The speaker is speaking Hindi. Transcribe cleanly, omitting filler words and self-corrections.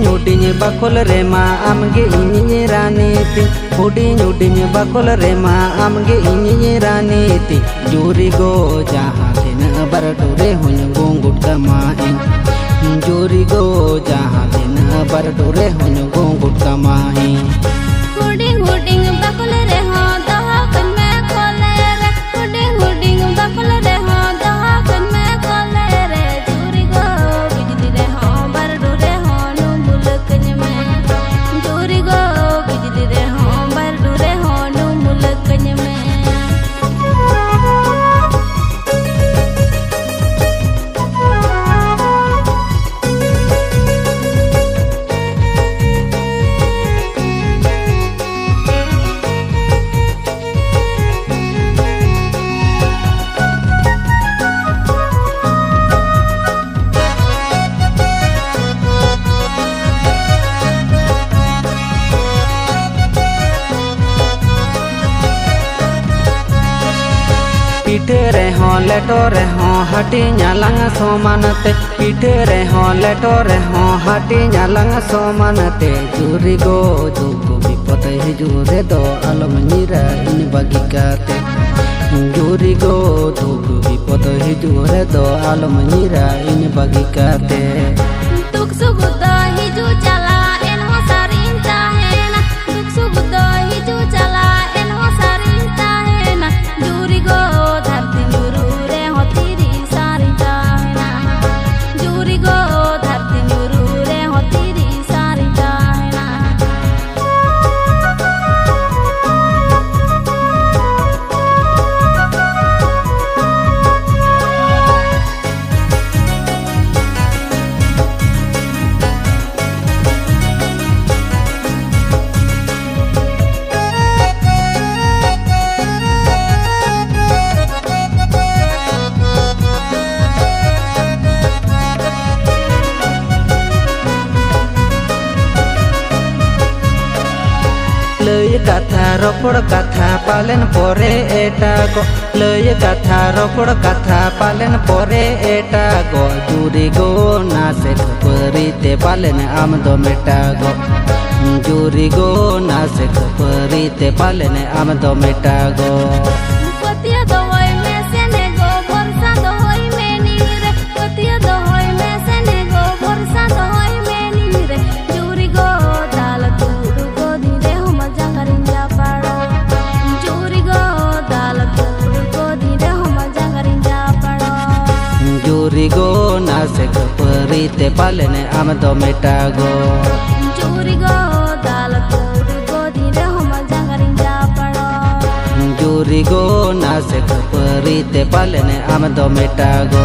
हुडिंग बाखोल रे मा आमगे इनी रानीति हुडिंग बाखोल रे मा आमगे इनी रानीति जोरी गो जहाँ दिन बरडोरे हुन गोंगुट कमाइन जोरी गो जहाँ दिन बरडोरे हुन गोंगुट कमाइन हुडिंग बाखोल रे हो दहा कन में खोले रे हुडिंग बाखोल रे हो दहा कन में खोले रे जोरी गो बिजली रे हो बरडोरे हो नु मुल्क में जोरी गो बिजली रे हो बरडोरे हो नु मुल्क में पीठे रे हो लेटो रे हो हटी न्यालंग सोमानते पीठे रे हो लेटो रे हो हटी न्यालंग सोमानते जोरी गो दुख विपद हिजुरे दो आलम नीरा इन बगिकाते जोरी गो दुख विपद हिजुरे दो आलम नीरा इन बगिकाते दुख सुख द हिजु चला एन हो सारिन चाहेना दुख सुख द हिजु चला एन हो सारिन चाहेना जोरी गो धरती नुरू रे हो तेरी सारी चाहेना जोरी गो धरती नुरू रे हो तेरी सारी चाहेना लय कथा रोपड़ कथा पालन पोरे एटा गो लय कथा रोपड़ कथा पालन पोरे एटा गो जोरी गो ना से खपरी ते पालन आम दो मेटा गो जोरी गो ना से खपरी ते पालन आम दो मेटा गो पतिया दो होय में सेने गो भरसा दो होय में नीरे पतिया दो होय में सेने गो भरसा दो होय में नीरे जोरी गो दाल तूड़ गो धीरे हम जंगरिंजा पड़ो जोरी गो दाल तूड़ गो धीरे हम जंगरिंजा पड़ो जोरी गो ना से खपरी ते पालन आम दो मेटा गो जोरी गो दाल तूड़ गो धीरे हम जंगरिंजा पड़ो जोरी गो ना से खपरी ते पालन आम दो मेटा गो